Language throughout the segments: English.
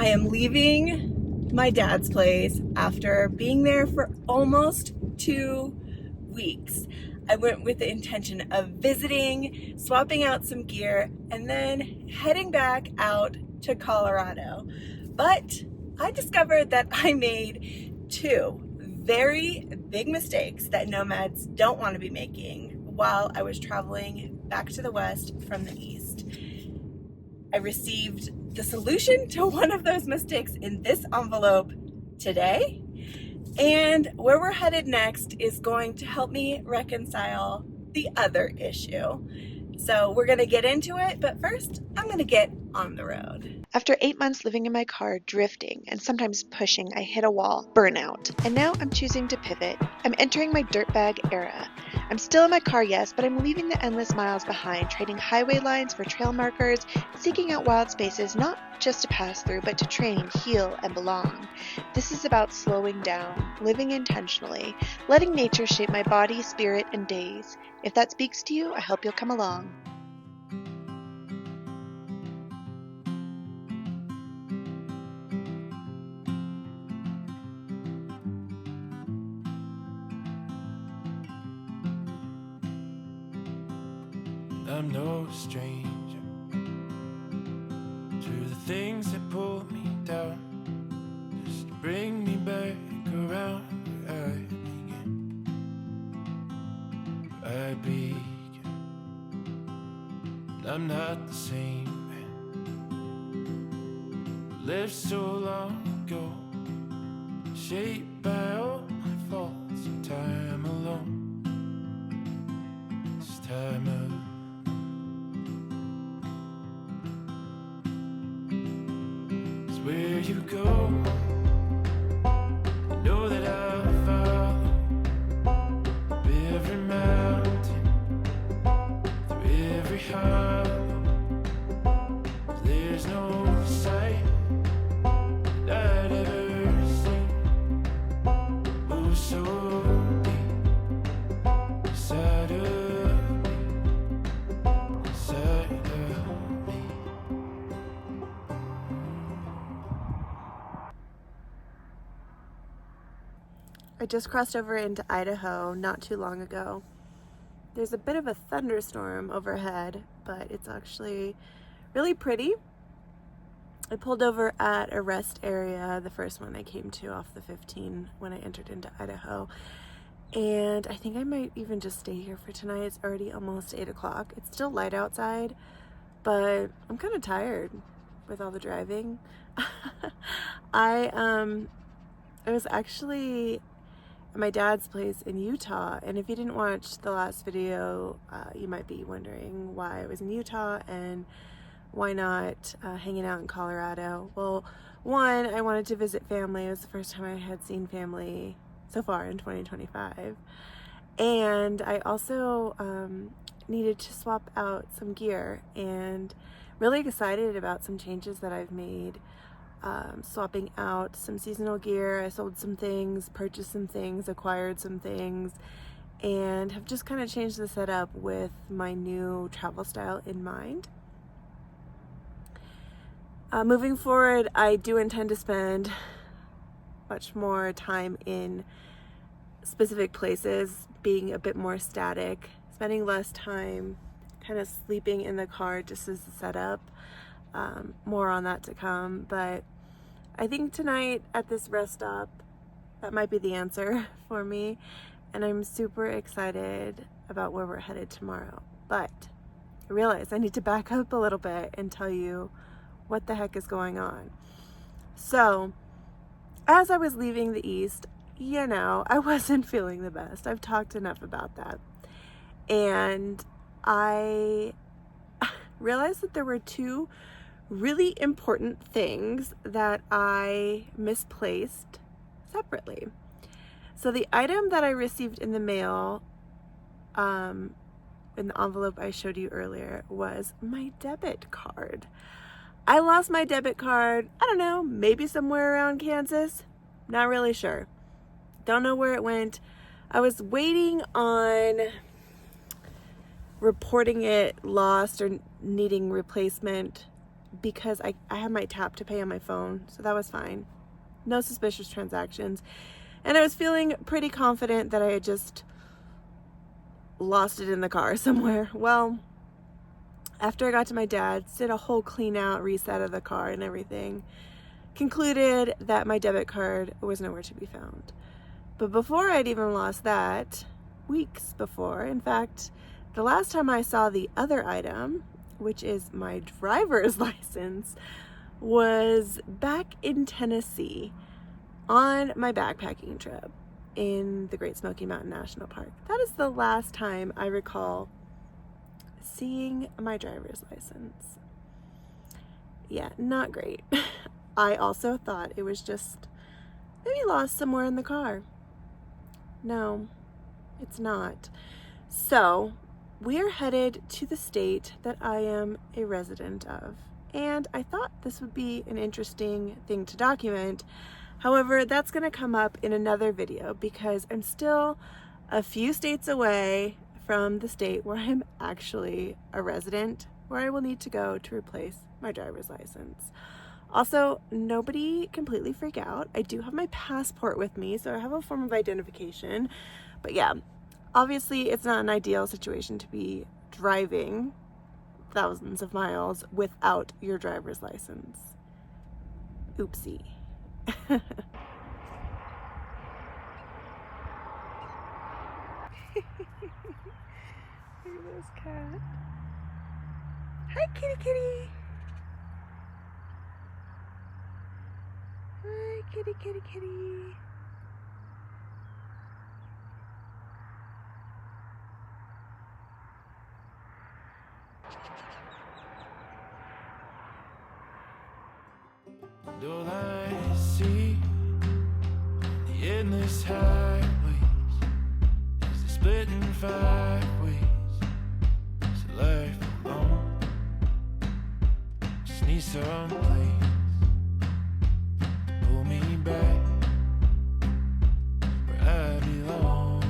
I am leaving my dad's place after being there for almost 2 weeks. I went with the intention of visiting, swapping out some gear, and then heading back out to Colorado. But I discovered that I made 2 very big mistakes that nomads don't want to be making while I was traveling back to the West from the East. I received the solution to one of those mistakes in this envelope today. And where we're headed next is going to help me reconcile the other issue. So we're going to get into it, but first I'm going to get on the road. After 8 months living in my car, drifting, and sometimes pushing, I hit a wall, burnout. And now I'm choosing to pivot. I'm entering my dirtbag era. I'm still in my car, yes, but I'm leaving the endless miles behind, trading highway lines for trail markers, seeking out wild spaces, not just to pass through, but to train, heal, and belong. This is about slowing down, living intentionally, letting nature shape my body, spirit, and days. If that speaks to you, I hope you'll come along. I'm no stranger to the things that pull me down, just to bring me back around where I began. I'm not the same man who lived so long ago, shaped by all my faults and time alone. This time alone. Where you go, you know that I'll follow up every mountain, through every hollow. There's no sight that I'd ever seen, oh so deep inside of me, inside of me. I just crossed over into Idaho not too long ago. There's a bit of a thunderstorm overhead, but it's actually really pretty. I pulled over at a rest area, the first one I came to off the 15 when I entered into Idaho. And I think I might even just stay here for tonight. It's already almost 8 o'clock. It's still light outside, but I'm kind of tired with all the driving. I was actually at my dad's place in Utah, and if you didn't watch the last video, you might be wondering why I was in Utah and why not hanging out in Colorado. Well, one, I wanted to visit family. It was the first time I had seen family so far in 2025, and I also needed to swap out some gear, and really excited about some changes that I've made. Swapping out some seasonal gear. I sold some things, purchased some things, acquired some things, and have just kind of changed the setup with my new travel style in mind. Moving forward, I do intend to spend much more time in specific places, being a bit more static, spending less time kind of sleeping in the car just as a setup. More on that to come, but I think tonight at this rest stop, that might be the answer for me, and I'm super excited about where we're headed tomorrow. But I realize I need to back up a little bit and tell you what the heck is going on. So, as I was leaving the East, I wasn't feeling the best. I've talked enough about that. And I realized that there were 2 really important things that I misplaced separately. So the item that I received in the mail, in the envelope I showed you earlier, was my debit card. I lost my debit card, I don't know, maybe somewhere around Kansas. Not really sure. Don't know where it went. I was waiting on reporting it lost or needing replacement because I had my tap to pay on my phone, so that was fine. No suspicious transactions. And I was feeling pretty confident that I had just lost it in the car somewhere. Well, after I got to my dad's, did a whole clean out, reset of the car and everything, concluded that my debit card was nowhere to be found. But before I'd even lost that, weeks before, in fact, the last time I saw the other item, which is my driver's license, was back in Tennessee on my backpacking trip in the Great Smoky Mountain National Park. That is the last time I recall seeing my driver's license. Yeah, not great. I also thought it was just maybe lost somewhere in the car. No, it's not. So we are headed to the state that I am a resident of, and I thought this would be an interesting thing to document. However, that's going to come up in another video because I'm still a few states away from the state where I'm actually a resident, where I will need to go to replace my driver's license. Also, nobody completely freak out. I do have my passport with me, so I have a form of identification. But yeah, obviously it's not an ideal situation to be driving thousands of miles without your driver's license. Oopsie. Look at this cat. Hi, kitty kitty. Hi, kitty kitty kitty. And all I see, the endless highways, is the splitting 5 ways. It's a life alone. Just need some place to pull me back where I belong.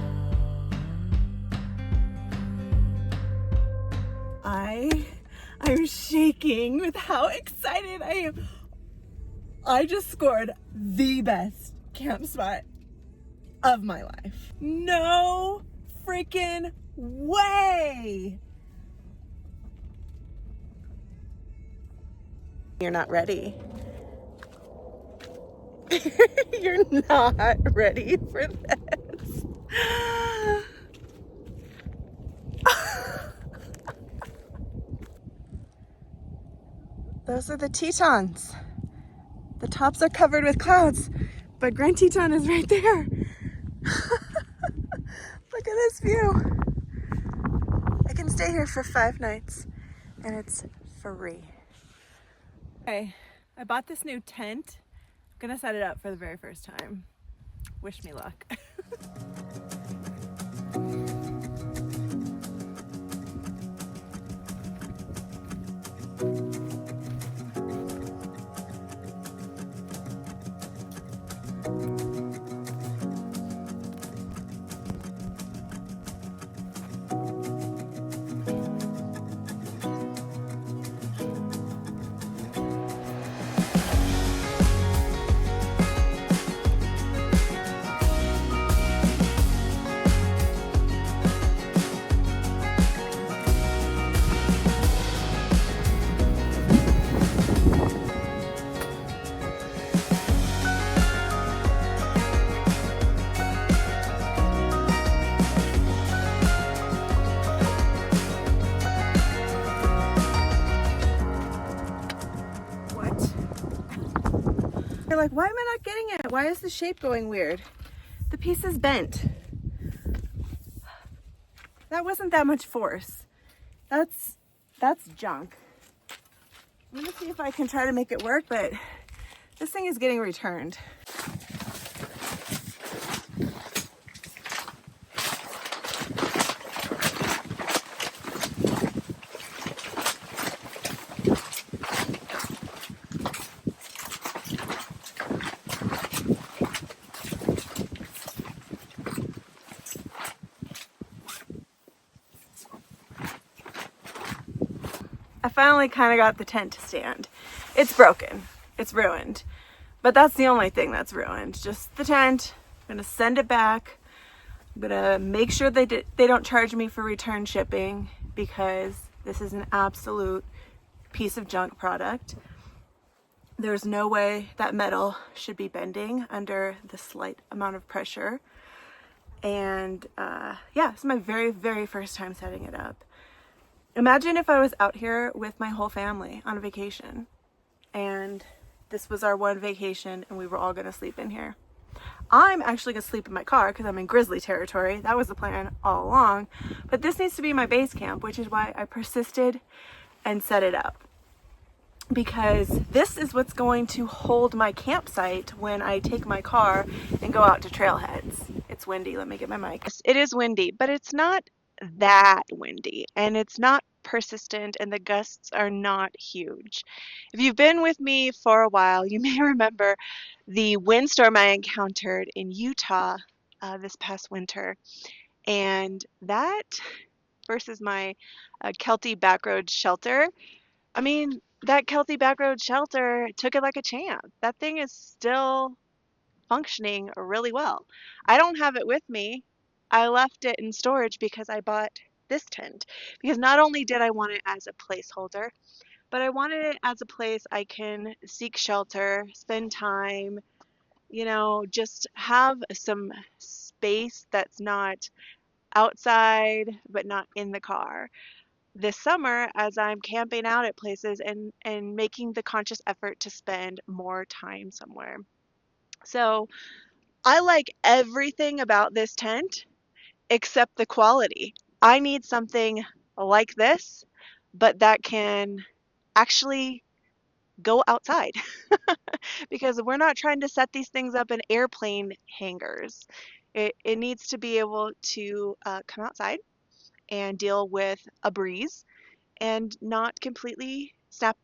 I'm shaking with how excited I am. I just scored the best camp spot of my life. No freaking way! You're not ready. You're not ready for this. Those are the Tetons. The tops are covered with clouds, but Grand Teton is right there. Look at this view. I can stay here for 5 nights and it's free. Okay, I bought this new tent. I'm gonna set it up for the very first time. Wish me luck. You're like, why am I not getting it? Why is the shape going weird? The piece is bent. That wasn't that much force. That's junk. I'm gonna see if I can try to make it work, but this thing is getting returned. I finally kind of got the tent to stand. it's broken. It's ruined. But that's the only thing that's ruined. Just the tent. I'm gonna send it back. I'm gonna make sure they don't charge me for return shipping, because this is an absolute piece of junk product. There's no way that metal should be bending under the slight amount of pressure. And yeah, it's my very, very first time setting it up. Imagine if I was out here with my whole family on a vacation, and this was our one vacation and we were all gonna sleep in here. I'm actually gonna sleep in my car because I'm in grizzly territory. That was the plan all along. But this needs to be my base camp, which is why I persisted and set it up. Because this is what's going to hold my campsite when I take my car and go out to trailheads. It's windy. Let me get my mic. It is windy, but it's not that windy, and it's not persistent, and the gusts are not huge. If you've been with me for a while, you may remember the windstorm I encountered in Utah this past winter, and that versus my Kelty Backroad shelter. I mean, that Kelty Backroad shelter took it like a champ. That thing is still functioning really well. I don't have it with me. I left it in storage because I bought this tent. Because not only did I want it as a placeholder, but I wanted it as a place I can seek shelter, spend time, just have some space that's not outside but not in the car. This summer, as I'm camping out at places and making the conscious effort to spend more time somewhere. So I like everything about this tent except the quality. I need something like this, but that can actually go outside because we're not trying to set these things up in airplane hangars. It needs to be able to come outside and deal with a breeze and not completely snap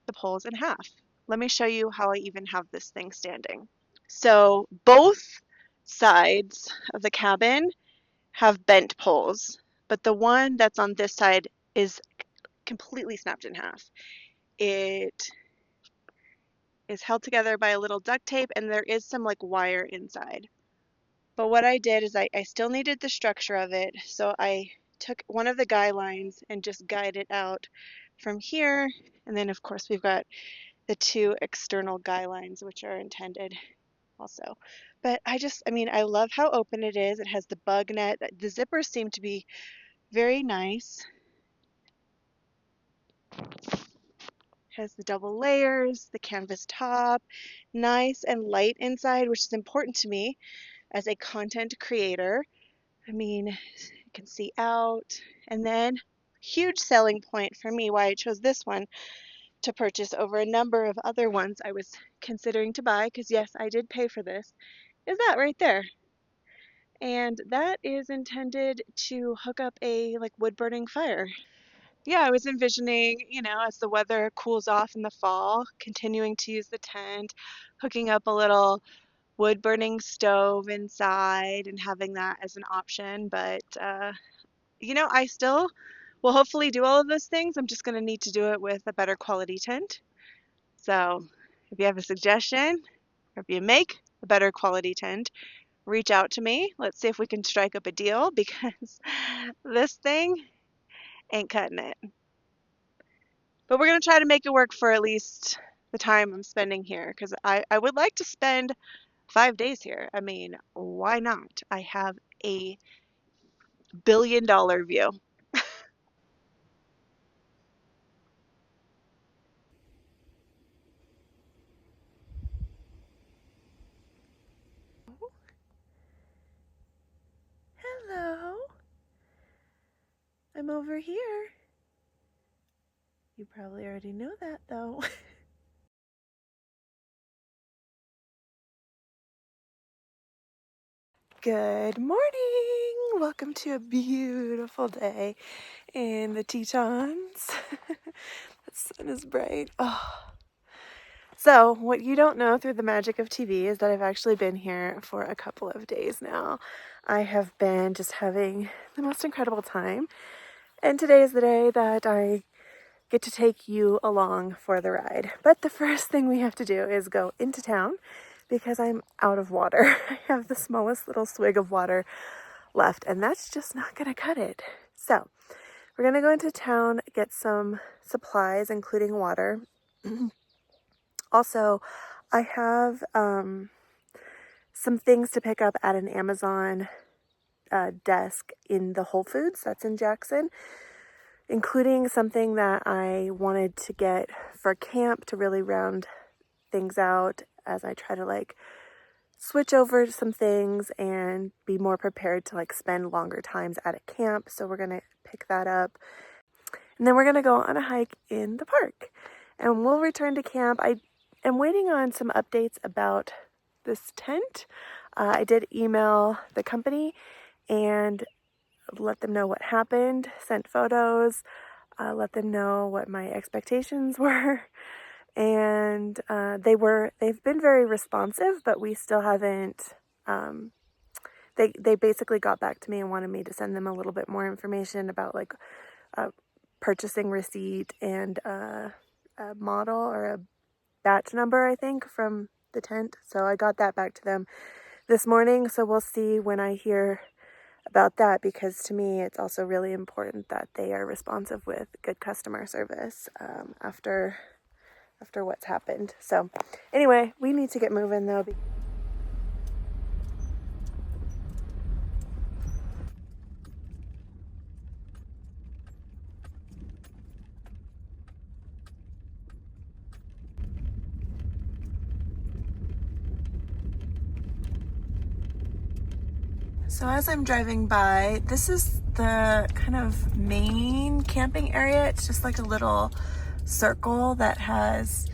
the poles in half. Let me show you how I even have this thing standing. So both sides of the cabin have bent poles, but the one that's on this side is completely snapped in half. It is held together by a little duct tape, and there is some like wire inside. But what I did is I still needed the structure of it, so I took one of the guy lines and just guided it out from here, and then of course we've got the two external guy lines which are intended also. But I love how open it is. It has the bug net. The zippers seem to be very nice. It has the double layers, the canvas top, nice and light inside, which is important to me as a content creator. You can see out. And then, huge selling point for me why I chose this one to purchase over a number of other ones I was considering to buy, because yes, I did pay for this, is that right there. And that is intended to hook up a wood burning fire. Yeah, I was envisioning, as the weather cools off in the fall, continuing to use the tent, hooking up a little wood burning stove inside and having that as an option. But, I still will hopefully do all of those things. I'm just going to need to do it with a better quality tent. So if you have a suggestion, or if you make a better quality tent, reach out to me. Let's see if we can strike up a deal, because this thing ain't cutting it. But we're going to try to make it work for at least the time I'm spending here, because I would like to spend 5 days here. Why not? I have a $1 billion view. Hello. I'm over here. You probably already know that though. Good morning. Welcome to a beautiful day in the Tetons. The sun is bright. Oh. So what you don't know through the magic of TV is that I've actually been here for a couple of days now. I have been just having the most incredible time. And today is the day that I get to take you along for the ride. But the first thing we have to do is go into town because I'm out of water. I have the smallest little swig of water left, and that's just not gonna cut it. So we're gonna go into town, get some supplies, including water. Also, I have some things to pick up at an Amazon desk in the Whole Foods that's in Jackson, including something that I wanted to get for camp to really round things out as I try to like switch over to some things and be more prepared to like spend longer times at a camp. So we're gonna pick that up, and then we're gonna go on a hike in the park, and we'll return to camp. I am waiting on some updates about this tent. I did email the company and let them know what happened, sent photos, let them know what my expectations were, and they've been very responsive, but we still haven't, they basically got back to me and wanted me to send them a little bit more information about like a purchasing receipt and a model or a batch number, I think, from the tent. So I got that back to them this morning, so we'll see when I hear about that, because to me it's also really important that they are responsive with good customer service after what's happened. So anyway, we need to get moving though. So as I'm driving by, this is the kind of main camping area. It's just like a little circle that has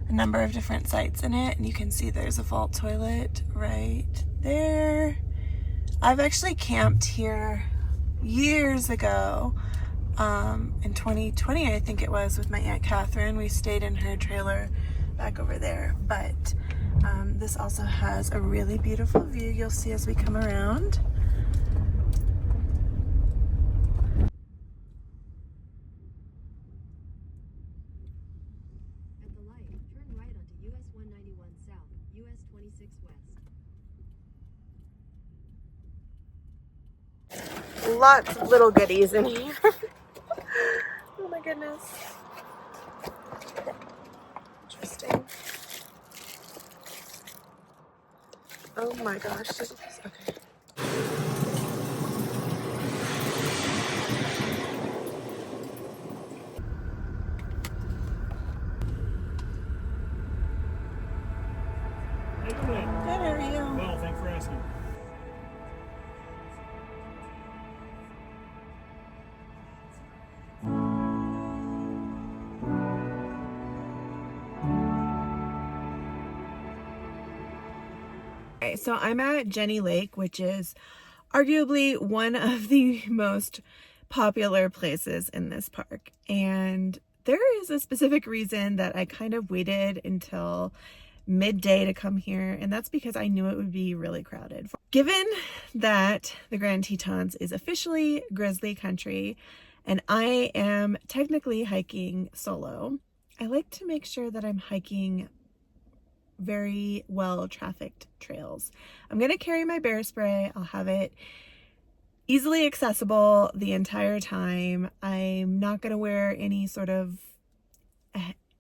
a number of different sites in it, and you can see there's a vault toilet right there. I've actually camped here years ago, in 2020, I think it was, with my Aunt Catherine. We stayed in her trailer back over there, but this also has a really beautiful view you'll see as we come around. At the light, turn right onto US 191 South, US 26 West. Lots of little goodies in here. Oh my goodness. Interesting. Oh my gosh. Okay. How you doing? Good, how are you? Well, thanks for asking. Okay, so I'm at Jenny Lake, which is arguably one of the most popular places in this park. And there is a specific reason that I kind of waited until midday to come here, and that's because I knew it would be really crowded. Given that the Grand Tetons is officially grizzly country and I am technically hiking solo, I like to make sure that I'm hiking very well trafficked trails. I'm gonna carry my bear spray. I'll have it easily accessible the entire time. I'm not gonna wear any sort of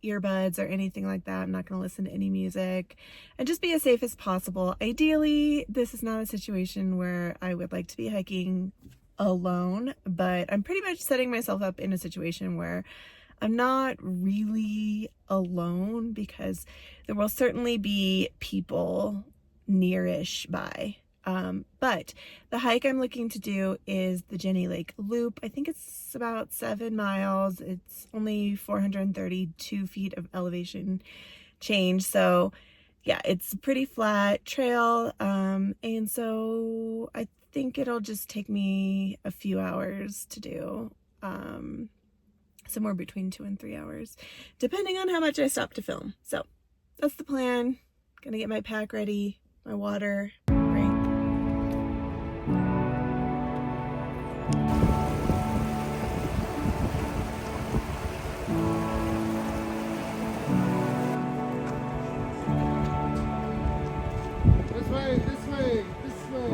earbuds or anything like that. I'm not going to listen to any music, and just be as safe as possible. Ideally, this is not a situation where I would like to be hiking alone, but I'm pretty much setting myself up in a situation where I'm not really alone, because there will certainly be people nearish by. But the hike I'm looking to do is the Jenny Lake Loop. I think it's about 7 miles. It's only 432 feet of elevation change. So yeah, it's a pretty flat trail. And so I think it'll just take me a few hours to do. Somewhere between 2 and 3 hours, depending on how much I stop to film. So that's the plan. Gonna get my pack ready, my water. Great. This way, this way, this way.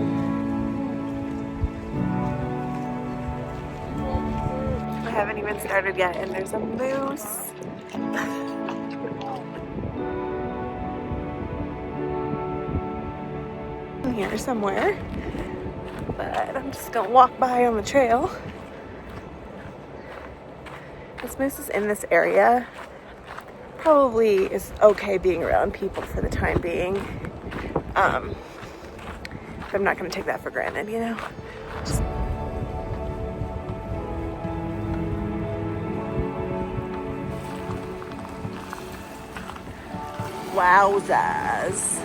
I haven't even started yet, and there's a moose. In here somewhere, but I'm just gonna walk by on the trail. This moose is in this area. Probably is okay being around people for the time being. But I'm not gonna take that for granted, you know? Just wowzers.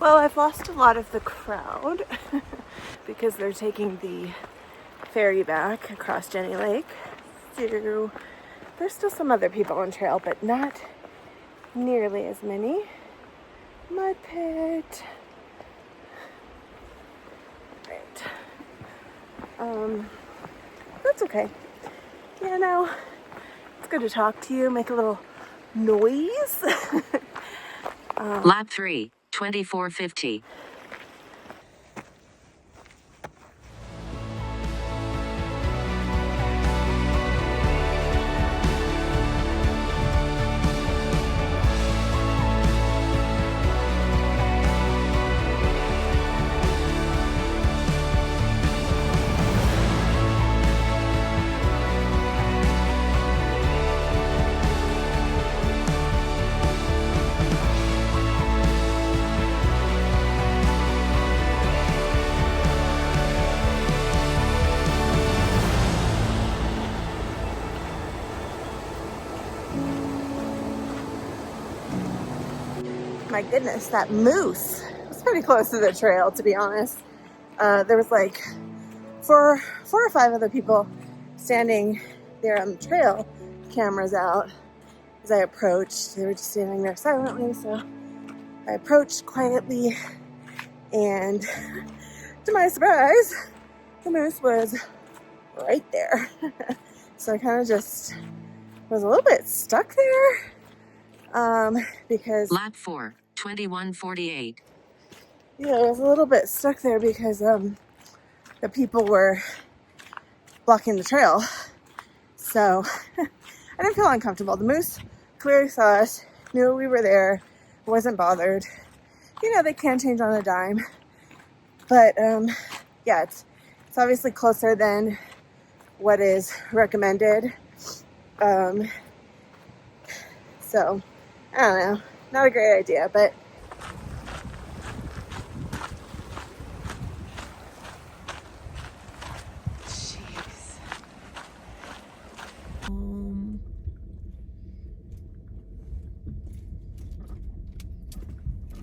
Well, I've lost a lot of the crowd because they're taking the ferry back across Jenny Lake. So there's still some other people on trail, but not nearly as many. Mud pit. Right. That's okay. Yeah, no, it's good to talk to you, make a little noise. Lap 3, 2450. My goodness, that moose was pretty close to the trail, to be honest. There was like four or five other people standing there on the trail, cameras out. As I approached, they were just standing there silently, so I approached quietly, and to my surprise, the moose was right there. So I kind of just was a little bit stuck there. Because Lap 4, 2148. yeah, I was a little bit stuck there because the people were blocking the trail. So I didn't feel uncomfortable. The moose clearly saw us, knew we were there, wasn't bothered. You know, they can change on a dime. But yeah, it's obviously closer than what is recommended. So I don't know, not a great idea, but jeez.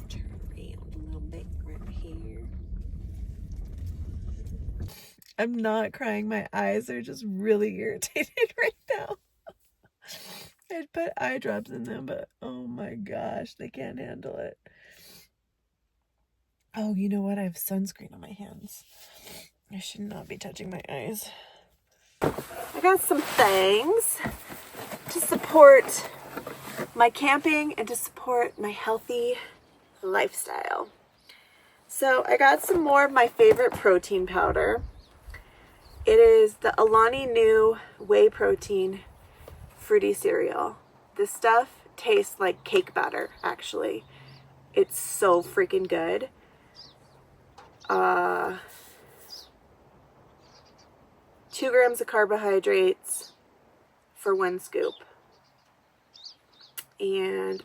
Turn around a little bit right here. I'm not crying. My eyes are just really irritated right now. I'd put eye drops in them, but oh my gosh, they can't handle it. Oh, you know what? I have sunscreen on my hands. I should not be touching my eyes. I got some things to support my camping and to support my healthy lifestyle. So I got some more of my favorite protein powder. It is the Alani Nu Whey Protein Fruity Cereal. This stuff tastes like cake batter, actually. It's so freaking good. 2 grams of carbohydrates for 1 scoop. And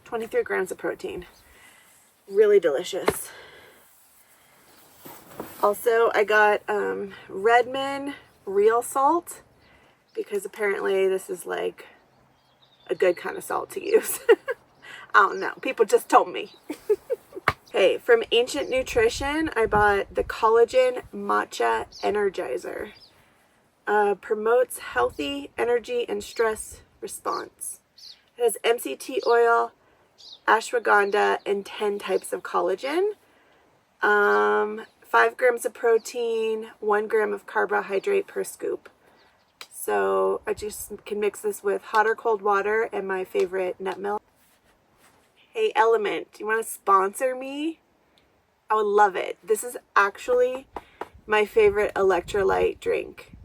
23 grams of protein. Really delicious. Also, I got Redmond Real Salt, because apparently this is like a good kind of salt to use. I don't know. People just told me. Okay, from Ancient Nutrition, I bought the Collagen Matcha Energizer. Promotes healthy energy and stress response. It has MCT oil, ashwagandha, and 10 types of collagen. 5 grams of protein, 1 gram of carbohydrate per scoop. So I just can mix this with hot or cold water and my favorite nut milk. Hey Element, do you want to sponsor me? I would love it. This is actually my favorite electrolyte drink.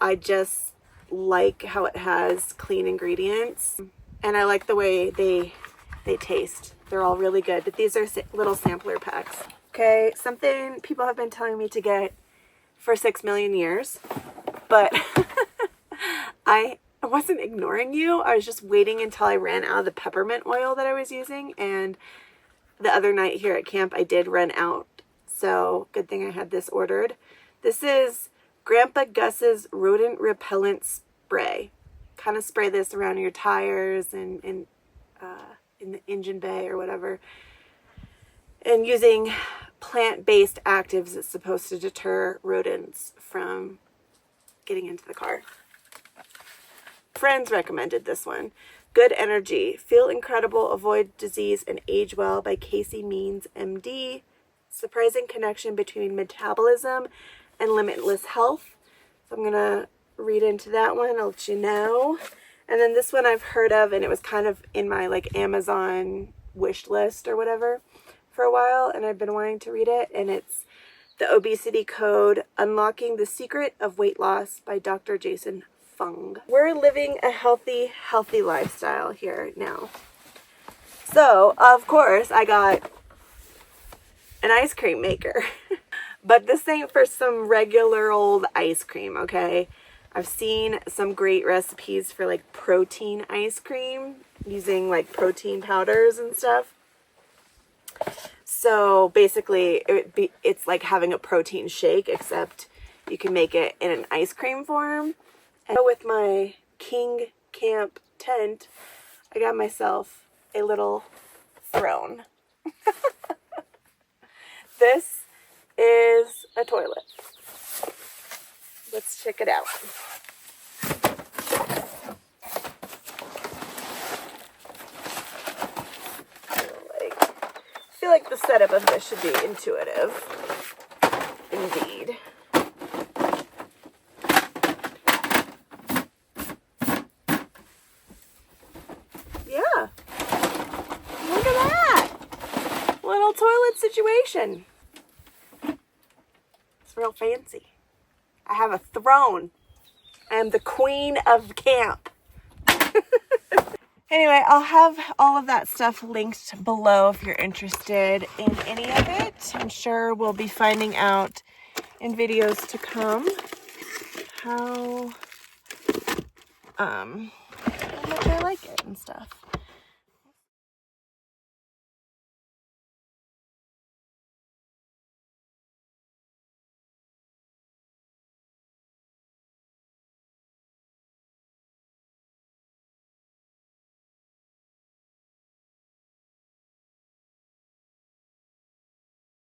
I just like how it has clean ingredients, and I like the way they taste. They're all really good, but these are little sampler packs. Okay, something people have been telling me to get for 6 million years, but I wasn't ignoring you. I was just waiting until I ran out of the peppermint oil that I was using, and the other night here at camp I did run out, so good thing I had this ordered. This is Grandpa Gus's rodent repellent spray. Kind of spray this around your tires and in the engine bay or whatever. And using plant-based actives, it's supposed to deter rodents from getting into the car. Friends recommended this one. Good Energy. Feel incredible, avoid disease, and age well by Casey Means, MD. Surprising connection between metabolism and limitless health. So I'm going to read into that one. I'll let you know. And then this one I've heard of, and it was kind of in my like Amazon wish list or whatever for a while, and I've been wanting to read it, and it's The Obesity Code, Unlocking the Secret of Weight Loss by Dr. Jason Fung. We're living a healthy lifestyle here now. So, of course, I got an ice cream maker. But this ain't for some regular old ice cream, okay? I've seen some great recipes for like protein ice cream using like protein powders and stuff. So basically it's like having a protein shake, except you can make it in an ice cream form. And with my King Camp tent, I got myself a little throne. This is a toilet. Let's check it out. I feel like the setup of this should be intuitive. Indeed. Yeah. Look at that. Little toilet situation. It's real fancy. I have a throne. I am the queen of camp. Anyway, I'll have all of that stuff linked below if you're interested in any of it. I'm sure we'll be finding out in videos to come how much I like it and stuff.